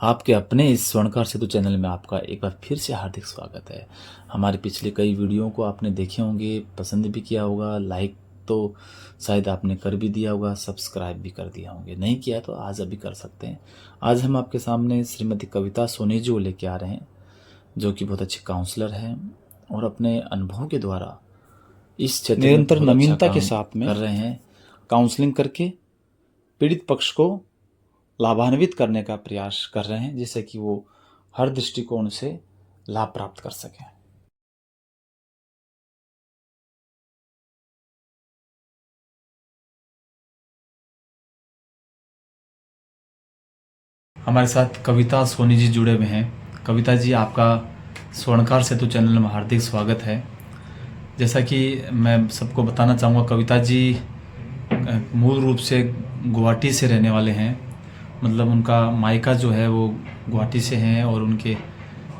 आपके अपने इस स्वर्णकार सेतु चैनल में आपका एक बार फिर से हार्दिक स्वागत है। हमारे पिछले कई वीडियो को आपने देखे होंगे, पसंद भी किया होगा, लाइक तो शायद आपने कर भी दिया होगा, सब्सक्राइब भी कर दिया होंगे। नहीं किया तो आज अभी कर सकते हैं। आज हम आपके सामने श्रीमती कविता सोनी जी को लेके आ रहे हैं, जो कि बहुत अच्छे काउंसलर हैं और अपने अनुभव के द्वारा इस क्षेत्र में निरंतर बहुत अच्छा नवीनता के काम साथ में कर रहे हैं। काउंसलिंग करके पीड़ित पक्ष को लाभान्वित करने का प्रयास कर रहे हैं, जिससे कि वो हर दृष्टिकोण से लाभ प्राप्त कर सकें। हमारे साथ कविता सोनी जी जुड़े हुए हैं। कविता जी, आपका स्वर्णकार सेतु चैनल में हार्दिक स्वागत है। जैसा कि मैं सबको बताना चाहूँगा, कविता जी मूल रूप से गुवाहाटी से रहने वाले हैं। मतलब उनका मायका जो है वो गुवाहाटी से हैं और उनके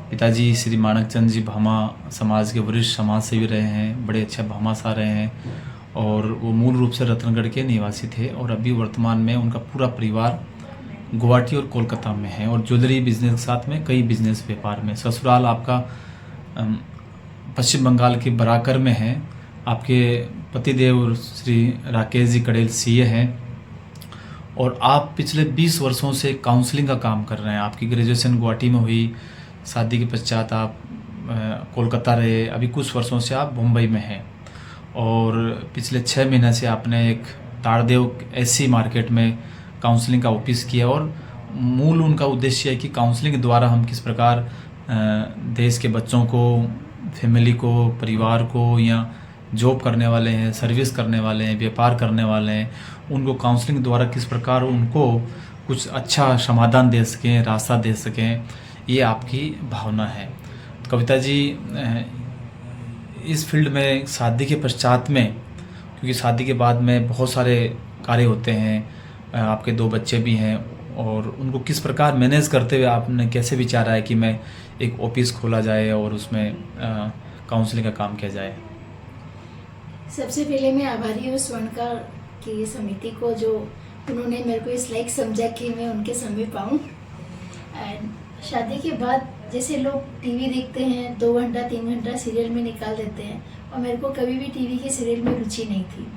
पिताजी श्री माणकचंद जी भामा समाज के वरिष्ठ समाज सेवी रहे हैं, बड़े अच्छे भामाशाह रहे हैं और वो मूल रूप से रतनगढ़ के निवासी थे और अभी वर्तमान में उनका पूरा परिवार गुवाहाटी और कोलकाता में है और ज्वेलरी बिजनेस के साथ में कई बिजनेस व्यापार में। ससुराल आपका पश्चिम बंगाल के बराकर में है। आपके पतिदेव श्री राकेश जी कड़ेल सीए हैं और आप पिछले 20 वर्षों से काउंसलिंग का काम कर रहे हैं। आपकी ग्रेजुएशन गुवाहाटी में हुई, शादी के पश्चात आप कोलकाता रहे, अभी कुछ वर्षों से आप मुंबई में हैं और पिछले 6 महीने से आपने एक ताड़देव एससी मार्केट में काउंसलिंग का ऑफिस किया और मूल उनका उद्देश्य है कि काउंसलिंग के द्वारा हम किस प्रकार देश के बच्चों को, फैमिली को, परिवार को या जॉब करने वाले हैं, सर्विस करने वाले हैं, व्यापार करने वाले हैं, उनको काउंसलिंग द्वारा किस प्रकार उनको कुछ अच्छा समाधान दे सकें, रास्ता दे सकें, ये आपकी भावना है। कविता जी, इस फील्ड में शादी के पश्चात में, क्योंकि शादी के बाद में बहुत सारे कार्य होते हैं, आपके 2 बच्चे भी हैं और उनको किस प्रकार मैनेज करते हुए आपने कैसे विचारा है कि मैं एक ऑफिस खोला जाए और उसमें काउंसलिंग का काम किया जाए? सबसे पहले मैं आभारी हूँ स्वर्णकार की समिति को, जो उन्होंने मेरे को इस लायक समझा कि मैं उनके समय पाऊँ। एंड शादी के बाद जैसे लोग टीवी देखते हैं, 2 घंटा 3 घंटा सीरियल में निकाल देते हैं, और मेरे को कभी भी टीवी के सीरियल में रुचि नहीं थी।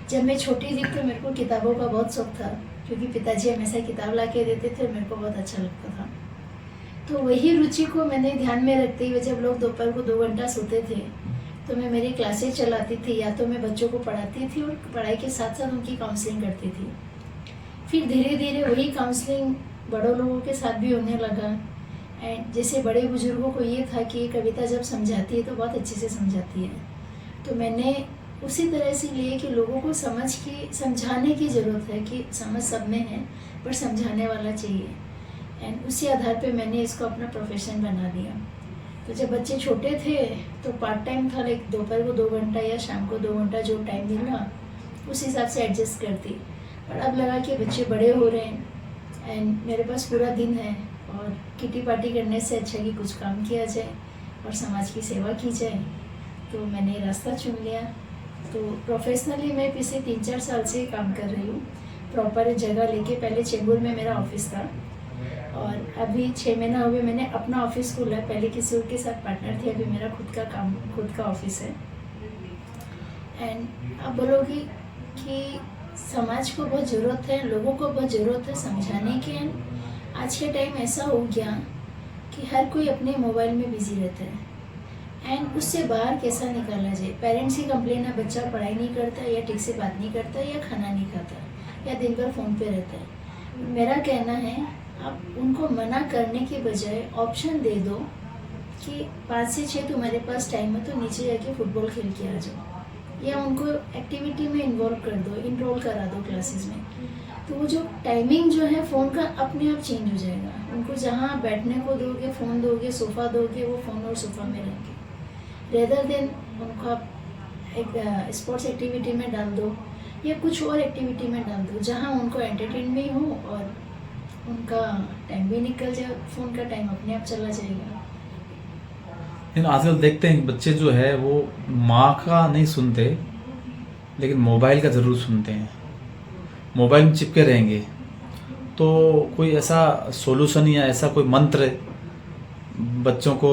जब मैं छोटी थी तो मेरे को किताबों का बहुत शौक था, क्योंकि पिताजी हमेशा किताब ला के देते थे और मेरे को बहुत अच्छा लगता था। तो वही रुचि को मैंने ध्यान में रखते हुए, जब लोग दोपहर को 2 घंटा सोते थे तो मैं मेरी क्लासेस चलाती थी, या तो मैं बच्चों को पढ़ाती थी और पढ़ाई के साथ साथ उनकी काउंसलिंग करती थी। फिर धीरे धीरे वही काउंसलिंग बड़ों लोगों के साथ भी होने लगा। एंड जैसे बड़े बुजुर्गों को ये था कि कविता जब समझाती है तो बहुत अच्छे से समझाती है, तो मैंने उसी तरह से लिए कि लोगों को समझाने की ज़रूरत है, कि समझ सब में है पर समझाने वाला चाहिए। एंड उसी आधार पे मैंने इसको अपना प्रोफेशन बना दिया। तो जब बच्चे छोटे थे तो पार्ट टाइम था, लाइक दोपहर को 2 घंटा या शाम को 2 घंटा जो टाइम मिला उस हिसाब से एडजस्ट करती। पर अब लगा कि बच्चे बड़े हो रहे हैं एंड मेरे पास पूरा दिन है, और किटी पार्टी करने से अच्छा कि कुछ काम किया जाए और समाज की सेवा की जाए, तो मैंने रास्ता चुन लिया। तो प्रोफेशनली मैं पिछले 3-4 साल से काम कर रही हूँ, प्रॉपर जगह लेके। पहले चेंबूर में मेरा ऑफिस था और अभी 6 महीना हुए मैंने अपना ऑफिस खोला। पहले किसी और के साथ पार्टनर थी, अभी मेरा खुद का ऑफिस है। एंड अब बोलोगी कि समाज को बहुत ज़रूरत है, लोगों को बहुत ज़रूरत है समझाने की। आज के टाइम ऐसा हो गया कि हर कोई अपने मोबाइल में बिजी रहता है एंड उससे बाहर कैसा निकाला जाए। पेरेंट्स की कंप्लेन है, बच्चा पढ़ाई नहीं करता या ठीक से बात नहीं करता या खाना नहीं खाता या दिन भर फ़ोन पे रहता है। मेरा कहना है, आप उनको मना करने के बजाय ऑप्शन दे दो कि 5 से 6 तुम्हारे पास टाइम है तो नीचे जाके फुटबॉल खेल के आ जाओ, या उनको एक्टिविटी में इन्वॉल्व कर दो, इनरोल करा दो क्लासेस में। तो वो जो टाइमिंग जो है फ़ोन का अपने आप चेंज हो जाएगा। उनको जहाँ बैठने को दोगे, फ़ोन दोगे, सोफ़ा दोगे, वो फ़ोन और सोफ़ा में रहेंगे। रेदर देन उनको आप एक स्पोर्ट्स एक्टिविटी में डाल दो या कुछ और एक्टिविटी में डाल दो, जहाँ उनको एंटरटेन भी हो और उनका टाइम भी निकल जाए, फ़ोन का टाइम अपने आप चला जाएगा। लेकिन आजकल देखते हैं कि बच्चे जो है वो माँ का नहीं सुनते, लेकिन मोबाइल का ज़रूर सुनते हैं। मोबाइल में चिपके रहेंगे तो कोई ऐसा सॉल्यूशन या ऐसा कोई मंत्र बच्चों को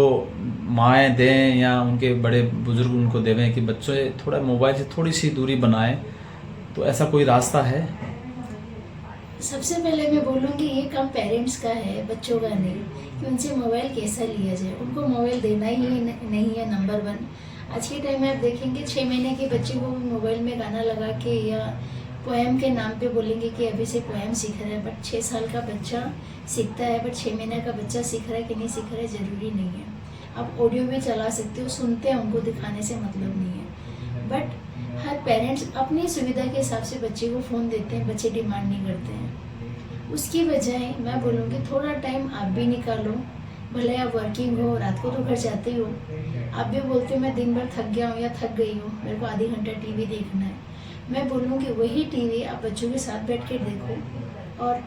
माएँ दें या उनके बड़े बुजुर्ग उनको देवें कि बच्चों ये थोड़ा मोबाइल से थोड़ी सी दूरी बनाएं, तो ऐसा कोई रास्ता है? सबसे पहले मैं बोलूँगी ये काम पेरेंट्स का है, बच्चों का नहीं, कि उनसे मोबाइल कैसा लिया जाए। उनको मोबाइल देना ही नहीं है नंबर 1। आज के टाइम में आप देखेंगे 6 महीने के बच्चे को मोबाइल में गाना लगा के या पोएम के नाम पे बोलेंगे कि अभी से पोएम सीख रहा है, बट 6 साल का बच्चा सीखता है, बट 6 महीने का बच्चा सीख रहा है कि नहीं सीख रहा है ज़रूरी नहीं है। आप ऑडियो भी चला सकते हो, सुनते हैं, उनको दिखाने से मतलब नहीं है। बट हर पेरेंट्स अपनी सुविधा के हिसाब से बच्चे को फ़ोन देते हैं, बच्चे डिमांड नहीं करते हैं। उसकी बजाय मैं बोलूँगी थोड़ा टाइम आप भी निकालो, भले आप वर्किंग हो, रात को तो घर जाते ही हो, आप भी बोलते हो मैं दिन भर थक गया हूँ या थक गई हूँ, मेरे को आधी घंटा टीवी देखना है। मैं बोलूँगी वही टीवी आप बच्चों के साथ बैठ के देखो। और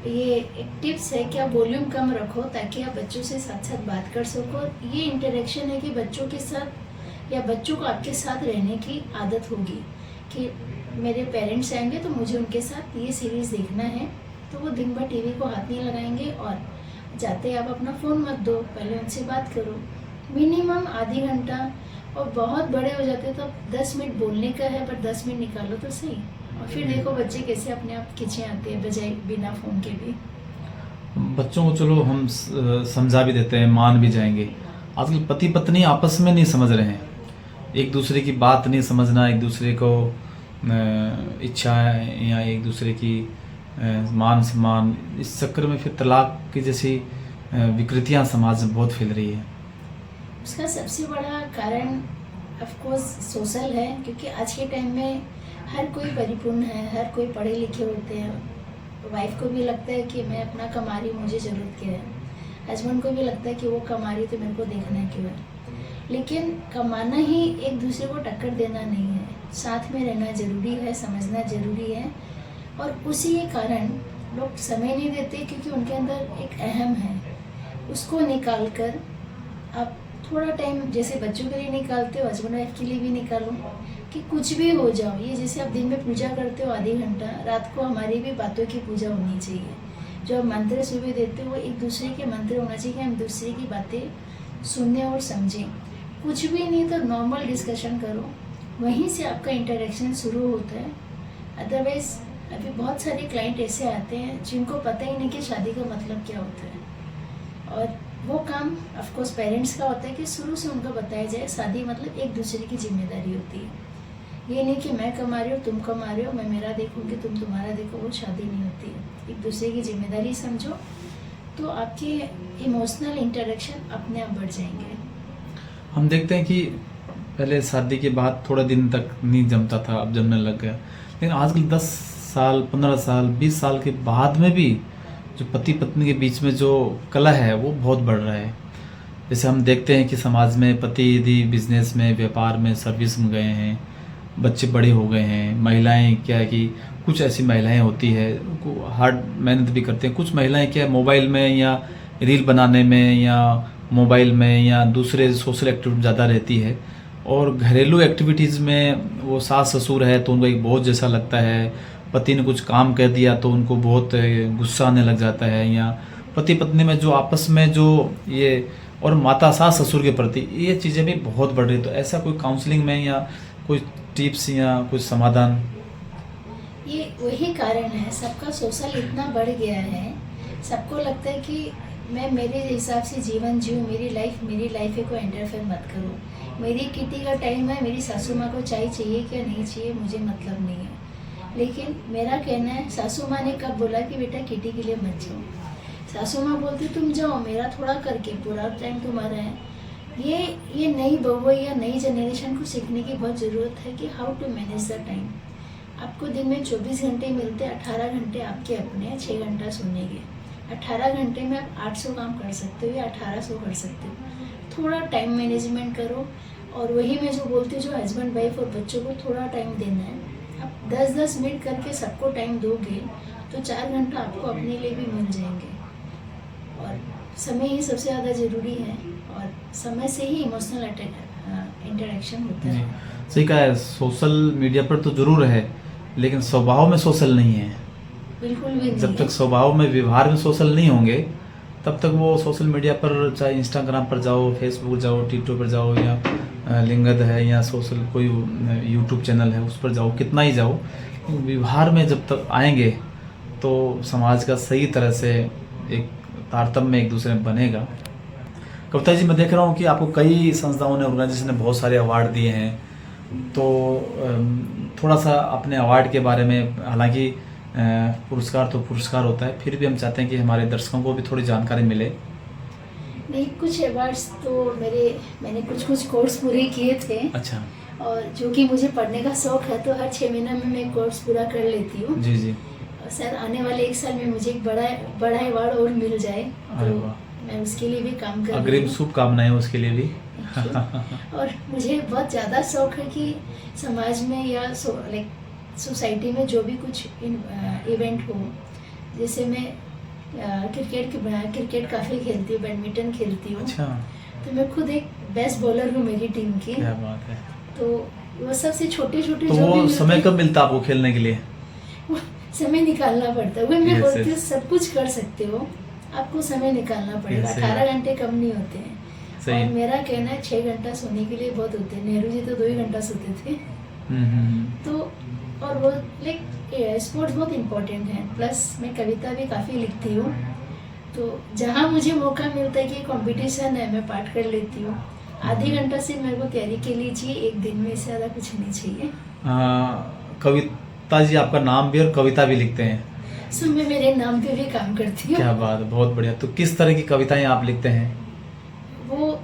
ये एक टिप्स है कि आप वॉल्यूम कम रखो ताकि आप बच्चों से साथ साथ बात कर सको। ये इंटरेक्शन है कि बच्चों के साथ या बच्चों को आपके साथ रहने की आदत होगी कि मेरे पेरेंट्स आएंगे तो मुझे उनके साथ ये सीरीज़ देखना है, तो वो दिन भर टीवी को हाथ नहीं लगाएंगे। और जाते आप अपना फ़ोन मत दो, पहले उनसे बात करो मिनिमम आधी घंटा। और बहुत बड़े हो जाते तो 10 मिनट बोलने का है, पर 10 मिनट निकालो तो सही। और फिर देखो बच्चे कैसे अपने आप खींचे आते हैं बजाय बिना फ़ोन के भी। बच्चों को चलो हम समझा भी देते हैं, मान भी जाएंगे। आजकल पति पत्नी आपस में नहीं समझ रहे हैं, एक दूसरे की बात नहीं समझना, एक दूसरे को इच्छा या एक दूसरे की मान सम्मान, इस चक्कर में फिर तलाक की जैसी विकृतियां समाज में बहुत फैल रही है। उसका सबसे बड़ा कारण ऑफ कोर्स सोशल है, क्योंकि आज के टाइम में हर कोई परिपूर्ण है, हर कोई पढ़े लिखे होते हैं। वाइफ को भी लगता है कि मैं अपना कमा रही हूँ, मुझे ज़रूरत क्या है। हस्बैंड को भी लगता है कि वो कमा रही तो मेरे को देखना क्यों है। लेकिन कमाना ही एक दूसरे को टक्कर देना नहीं है, साथ में रहना ज़रूरी है, समझना ज़रूरी है। और उसी के कारण लोग समय नहीं देते, क्योंकि उनके अंदर एक अहम है, उसको निकाल कर आप थोड़ा टाइम जैसे बच्चों के लिए निकालते हो, हस्बैंड वाइफ के लिए भी निकालो कि कुछ भी हो जाओ। ये जैसे आप दिन में पूजा करते हो आधी घंटा, रात को हमारी भी बातों की पूजा होनी चाहिए। जो आप मंत्र सुबह देते हो वो एक दूसरे के मंत्र होना चाहिए कि हम दूसरे की बातें सुनने और समझें। कुछ भी नहीं तो नॉर्मल डिस्कशन करो, वहीं से आपका इंटरेक्शन शुरू होता है। अदरवाइज़ अभी बहुत सारे क्लाइंट ऐसे आते हैं जिनको पता ही नहीं कि शादी का मतलब क्या होता है। और वो काम ऑफ कोर्स पेरेंट्स का होता है कि शुरू से उनको बताया जाए शादी मतलब एक दूसरे की जिम्मेदारी होती है। ये नहीं कि मैं कमा रही हूँ तुम कमा रहे हो, मैं मेरा देखूँगी तुम तुम्हारा देखो, वो शादी नहीं होती है। एक दूसरे की जिम्मेदारी समझो तो आपके इमोशनल इंटरेक्शन अपने आप बढ़ जाएंगे। हम देखते हैं कि पहले शादी के बाद थोड़ा दिन तक नहीं जमता था, अब जमने लग गया। लेकिन आजकल 10 साल 15 साल 20 साल के बाद में भी जो पति पत्नी के बीच में जो कलह है वो बहुत बढ़ रहा है। जैसे हम देखते हैं कि समाज में पति यदि बिजनेस में, व्यापार में, सर्विस में गए हैं, बच्चे बड़े हो गए हैं, महिलाएं क्या है कि कुछ ऐसी महिलाएं होती है उनको हार्ड मेहनत भी करते हैं, कुछ महिलाएं क्या मोबाइल में या रील बनाने में या मोबाइल में या दूसरे सोशल एक्टिविटी ज़्यादा रहती है। और घरेलू एक्टिविटीज़ में वो सास ससुर है तो उनको एक बोझ जैसा लगता है, पति ने कुछ काम कह दिया तो उनको बहुत गुस्सा आने लग जाता है, या पति पत्नी में जो आपस में जो ये, और माता सास ससुर के प्रति ये चीज़ें भी बहुत बढ़ रही। तो ऐसा कोई काउंसलिंग में या कोई टिप्स या कुछ समाधान? ये वही कारण है, सबका सोशल इतना बढ़ गया है, सबको लगता है कि मैं मेरे हिसाब से जीवन जीऊँ, मेरी लाइफ है, कोई इंटरफेयर मत करो। मेरी किटी का टाइम है, मेरी सासू माँ को चाय चाहिए क्या नहीं चाहिए मुझे मतलब नहीं है। लेकिन मेरा कहना है सासू माँ ने कब बोला कि बेटा किटी के लिए मत जाओ। सासू माँ बोलती तुम जाओ, मेरा थोड़ा करके पूरा टाइम तुम्हारा है। ये नई बहू या नई जनरेशन को सीखने की बहुत ज़रूरत है कि how to manage the time. आपको दिन में 24 घंटे मिलते हैं, 18 घंटे आपके अपने, 6 घंटा सोने के। 18 घंटे में आप 800 काम कर सकते हो या 1800 कर सकते हो। थोड़ा टाइम मैनेजमेंट करो। और वही मैं जो बोलती हूँ, जो हस्बैंड वाइफ और बच्चों को थोड़ा टाइम देना है। आप 10-10 मिनट करके सबको टाइम दोगे तो 4 घंटा आपको अपने लिए भी मिल जाएंगे। और समय ही सबसे ज़्यादा ज़रूरी है, और समय से ही इमोशनल इंटरेक्शन होता है। सही कहा है, सोशल मीडिया पर तो ज़रूर है लेकिन स्वभाव में सोशल नहीं है। बिल्कुल भी नहीं जब तक है। स्वभाव में व्यवहार में सोशल नहीं होंगे तब तक वो सोशल मीडिया पर, चाहे इंस्टाग्राम पर जाओ, फेसबुक जाओ, टिकटॉक पर जाओ, या लिंगद है, या सोशल कोई यूट्यूब चैनल है उस पर जाओ, कितना ही जाओ, व्यवहार में जब तक आएंगे तो समाज का सही तरह से एक तारतम्य एक दूसरे में बनेगा। कविता जी, मैं देख रहा हूँ कि आपको कई संस्थाओं ने, ऑर्गेनाइजेशन ने बहुत सारे अवार्ड दिए हैं, तो थोड़ा सा अपने अवार्ड के बारे में, हालांकि पुरस्कार तो पुरस्कार होता है, फिर भी हम चाहते हैं कि हमारे दर्शकों को भी थोड़ी जानकारी मिले। नहीं, कुछ अवार्ड्स तो मैंने कुछ कोर्स पूरे किए थे। अच्छा। और जो कि मुझे पढ़ने का शौक है, तो हर 6 महीने में मैं कोर्स पूरा कर लेती हूँ। जी जी। और शायद आने वाले 1 साल में मुझे एक बड़ा अवार्ड और मिल जाए, अरे तो वाह, मैं उसके लिए भी काम कर रही अग्रिम हूँ। शुभकामनाएं उसके लिए भी। और मुझे बहुत ज़्यादा शौक है कि समाज में या लाइक सोसाइटी में जो भी कुछ इवेंट हो, जैसे मैं क्रिकेट काफ़ी खेलती हूँ, बैडमिंटन खेलती हूँ। अच्छा, तो मैं खुद एक बेस्ट बॉलर हूँ मेरी टीम की। क्या बात है। तो वो सबसे छोटे तो जो वो भी समय कब मिलता आपको खेलने के लिए? वो समय निकालना पड़ता है। वही मैं Yes, बोलती हूँ, yes. सब कुछ कर सकते हो, आपको समय निकालना पड़ेगा। Yes, सही 18 बात। घंटे कम नहीं होते हैं। सही। और मेरा कहना है 6 घंटा सोने के लिए बहुत होते हैं। नेहरू जी तो 2 ही घंटा सोते थे। हम्म। तो और वो लाइक स्पोर्ट्स बहुत इम्पोर्टेंट है। प्लस मैं कविता भी काफ़ी लिखती हूँ, तो जहाँ मुझे मौका मिलता है कि कंपटीशन है, मैं पार्ट कर लेती हूँ। आधे घंटा से मेरे को तैयारी के लिए चाहिए, एक दिन में इससे ज़्यादा कुछ नहीं चाहिए। कविता जी, आपका नाम भी और कविता भी लिखते हैं। सो मैं मेरे नाम पे भी काम करती हूँ। क्या बात है, बहुत बढ़िया। तो किस तरह की कविताएं आप लिखते हैं? वो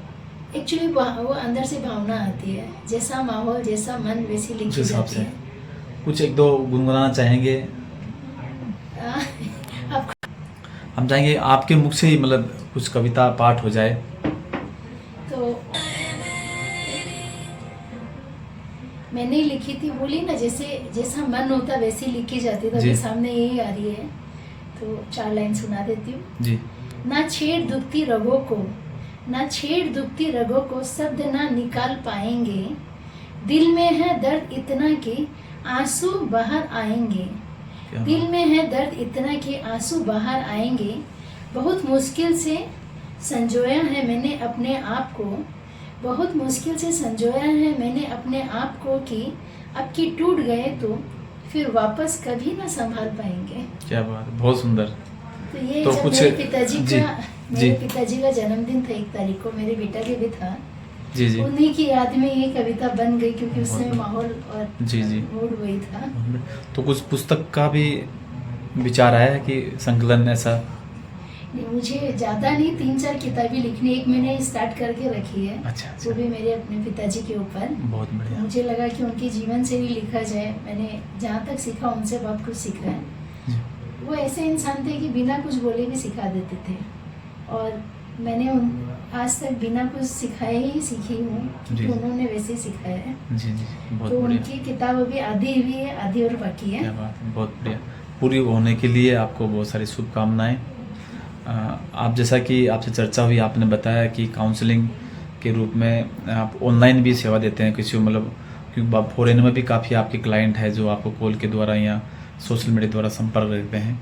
एक्चुअली वो अंदर से भावना आती है, जैसा माहौल, जैसा मन, वैसी उस लिखी हिसाब जाती से है। कुछ एक दो गुनगुनाना चाहेंगे? आप हम चाहेंगे आपके मुख से ही, मतलब कुछ कविता पाठ हो जाए। तो मैंने ही लिखी थी, बोली ना, जैसा मन होता वैसी लिखी जाती। तो जी। अभी सामने यही आ रही है, तो 4 लाइन सुना देती हूँ। जी। ना छेड़ दुखती रगों को, ना छेड़ दुखती रगों को, शब्द ना निकाल पाएंगे। दिल में है दर्द इतना कि आंसू बाहर आएंगे। क्या दिल बात। में है दर्द इतना कि आंसू बाहर आएंगे। बहुत मुश्किल से संजोया है मैंने अपने आप को, बहुत मुश्किल से संजोया है मैंने अपने आप को, कि अब की टूट गए तो फिर वापस कभी ना संभाल पाएंगे। क्या बात, बहुत सुंदर। तो ये तो जब कुछ- मेरे पिताजी जी, का जी। मेरे पिताजी का जन्मदिन था 1 तारीख को, मेरे बेटा के भी था। जी जी। उन्हीं की याद में ये कविता बन गई, क्योंकि उस समय बहुत- माहौल और जी जी। मूड वही था। तो कुछ पुस्तक का भी विचार आया है कि संकलन ऐसा? नहीं, मुझे ज़्यादा नहीं, 3-4 किताबें लिखनी, एक मैंने स्टार्ट करके रखी है। अच्छा वो अच्छा, भी मेरे अपने पिताजी के ऊपर। बहुत तो बढ़िया। मुझे लगा कि उनके जीवन से ही लिखा जाए। मैंने जहाँ तक सीखा उनसे बहुत कुछ सीखा है। जी। वो ऐसे इंसान थे कि बिना कुछ बोले भी सिखा देते थे, और मैंने आज तक बिना कुछ सिखाए ही सीखी हूँ, क्योंकि जी। उन्होंने वैसे ही सिखाया है। जी जी, बहुत तो बढ़िया। उनकी किताब अभी आधी हुई है, आधी और बाकी क्या है। बात है, बहुत बढ़िया। पूरी होने के लिए आपको बहुत सारी शुभकामनाएं। आप, जैसा कि आपसे चर्चा हुई, आपने बताया कि काउंसलिंग के रूप में आप ऑनलाइन भी सेवा देते हैं किसी को, मतलब क्योंकि फॉरेन में भी काफ़ी आपके क्लाइंट है जो आपको कॉल के द्वारा या सोशल मीडिया द्वारा संपर्क रखते हैं।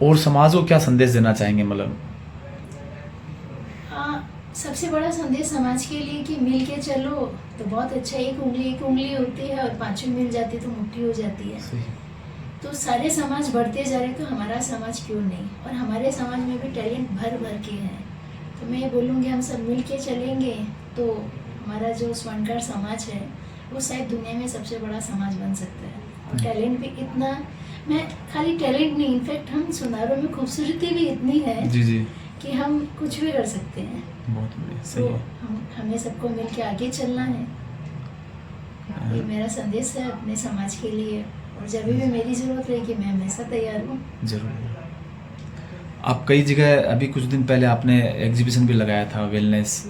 और समाज को क्या संदेश देना चाहेंगे? मतलब सबसे बड़ा संदेश समाज के लिए कि मिल के चलो तो बहुत अच्छा। एक उंगली होती है, और 5 मिल जाती तो मुट्ठी हो जाती है। सही। तो सारे समाज बढ़ते जा रहे, तो हमारा समाज क्यों नहीं? और हमारे समाज में भी टैलेंट भर के हैं। तो मैं ये बोलूँगी, हम सब मिल के चलेंगे तो हमारा जो स्वर्णकार समाज है वो शायद दुनिया में सबसे बड़ा समाज बन सकता है। और टैलेंट भी इतना, मैं खाली टैलेंट नहीं, इनफैक्ट हम सुनारों में खूबसूरती भी इतनी है जी जी, कि हम कुछ भी कर सकते हैं। बहुत बढ़िया। तो सही है। हमें सबको मिल के आगे चलना है। ये मेरा संदेश है अपने समाज के लिए। और जब भी मेरी ज़रूरत रहेगी, मैं हमेशा तैयार हूँ। जरूर। आप कई जगह, अभी कुछ दिन पहले आपने एग्जीबिशन भी लगाया था, वेलनेस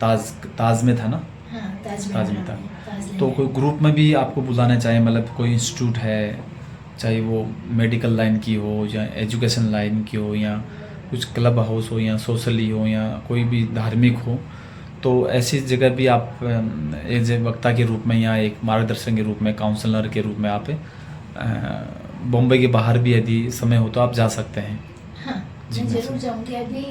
ताज में था ना? हाँ, ताज में था। ताज तो में। कोई ग्रुप में भी आपको बुलाना चाहे, मतलब कोई इंस्टीट्यूट है, चाहे वो मेडिकल लाइन की हो या एजुकेशन लाइन की हो, या कुछ क्लब हाउस हो, या सोशली हो, या कोई भी धार्मिक हो, तो ऐसी जगह भी आप एज ए वक्ता के रूप में या एक मार्गदर्शन के रूप में, काउंसलर के रूप में आप बॉम्बे के बाहर भी यदि समय हो तो आप जा सकते हैं। हाँ, जी, मैं मैं ज़रूर जाऊँगी। अभी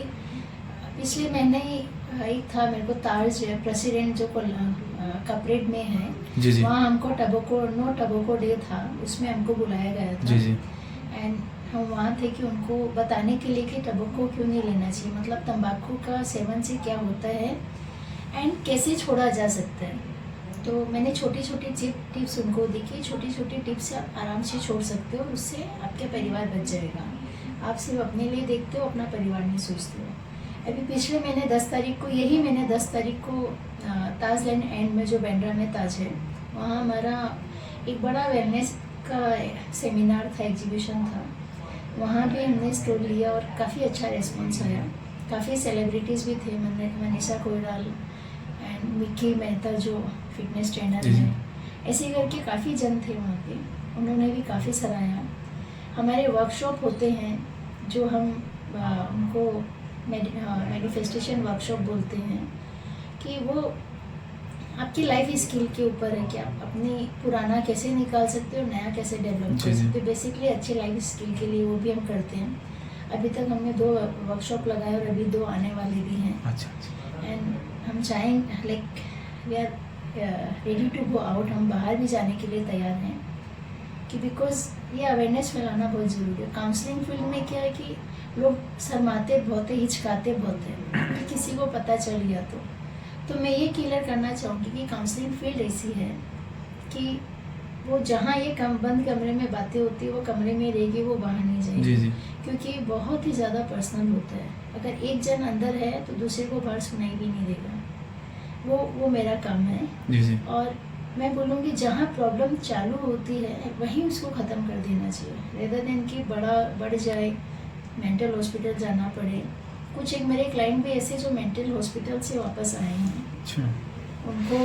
पिछले महीने ही एक था मेरे को ताज प्रेसिडेंट जो कपरेड में है, जी, जी। वहाँ हमको नो टबोको डे था, उसमें हमको बुलाया गया था। जी, जी। एंड हम वहाँ थे कि उनको बताने के लिए कि टबोको क्यों नहीं लेना चाहिए, मतलब तंबाकू का सेवन से क्या होता है एंड कैसे छोड़ा जा सकता है। तो मैंने छोटी छोटी टिप्स उनको दी कि छोटी छोटी टिप्स से आप आराम से छोड़ सकते हो, उससे आपका परिवार बच जाएगा। आप सिर्फ अपने लिए देखते हो, अपना परिवार नहीं सोचते हो। अभी पिछले महीने 10 तारीख को, यही महीने 10 तारीख को ताज लैंड एंड में जो बांद्रा में ताज है, वहाँ हमारा एक बड़ा वेलनेस का सेमिनार था, एग्जीबिशन था। वहाँ भी हमने स्टॉल लिया और काफ़ी अच्छा रिस्पॉन्स आया। काफ़ी सेलिब्रिटीज़ भी थे, मनीषा कोइराला एंड मिक्की मेहता जो फिटनेस ट्रेनर जी, जी। हैं, ऐसे करके काफ़ी जन थे वहाँ पे, उन्होंने भी काफ़ी सराहा। हमारे वर्कशॉप होते हैं जो हम उनको मैनिफेस्टेशन वर्कशॉप बोलते हैं, कि वो आपकी लाइफ स्किल के ऊपर है कि आप अपनी पुराना कैसे निकाल सकते हो, नया कैसे डेवलप जी, कर जी। सकते हो। बेसिकली अच्छे लाइफ स्किल के लिए वो भी हम करते हैं। अभी तक हमने 2 वर्कशॉप लगाए और अभी 2 आने वाले भी हैं। अच्छा, अच्छा। एंड हम चाहेंगे, like we are ready to go out, हम बाहर भी जाने के लिए तैयार हैं, कि बिकॉज ये अवेयरनेस फैलाना बहुत ज़रूरी है। काउंसलिंग फील्ड में क्या है कि लोग शर्माते बहुत है, हिचकाते बहुत है कि किसी को पता चल गया तो मैं ये क्लियर करना चाहूँगी कि काउंसलिंग फील्ड ऐसी है कि वो जहाँ ये बंद कमरे में बातें होती है, वो कमरे में रहेगी, वो बाहर नहीं जाएगी। जी, जी। क्योंकि बहुत ही ज़्यादा पर्सनल होता है। अगर एक जन अंदर है तो दूसरे को बाहर सुनाई भी नहीं देगा। वो मेरा काम है। जी, जी। और मैं बोलूँगी जहाँ प्रॉब्लम चालू होती है वहीं उसको ख़त्म कर देना चाहिए, रेदर देन कि बढ़ जाए, मेंटल हॉस्पिटल जाना पड़े। कुछ एक मेरे क्लाइंट भी ऐसे जो मेंटल हॉस्पिटल से वापस आए हैं, अच्छा। उनको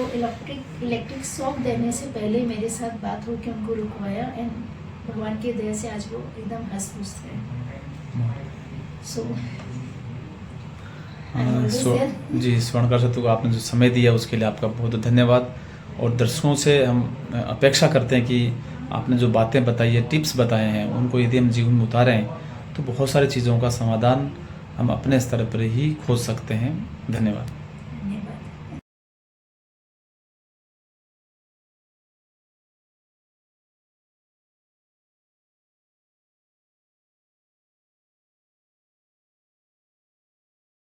इलेक्ट्रिक शॉक देने से पहले मेरे साथ बात हो के उनको रुकवाया एंड भगवान की दया से आज वो एकदम हंस-खुश थे। सो जी, स्वर्णकार सत्तू को आपने जो समय दिया उसके लिए आपका बहुत बहुत धन्यवाद। और दर्शकों से हम अपेक्षा करते हैं कि आपने जो बातें बताई है, टिप्स बताए हैं, उनको यदि हम जीवन में उतारें तो बहुत सारी चीज़ों का समाधान हम अपने स्तर पर ही खोज सकते हैं। धन्यवाद।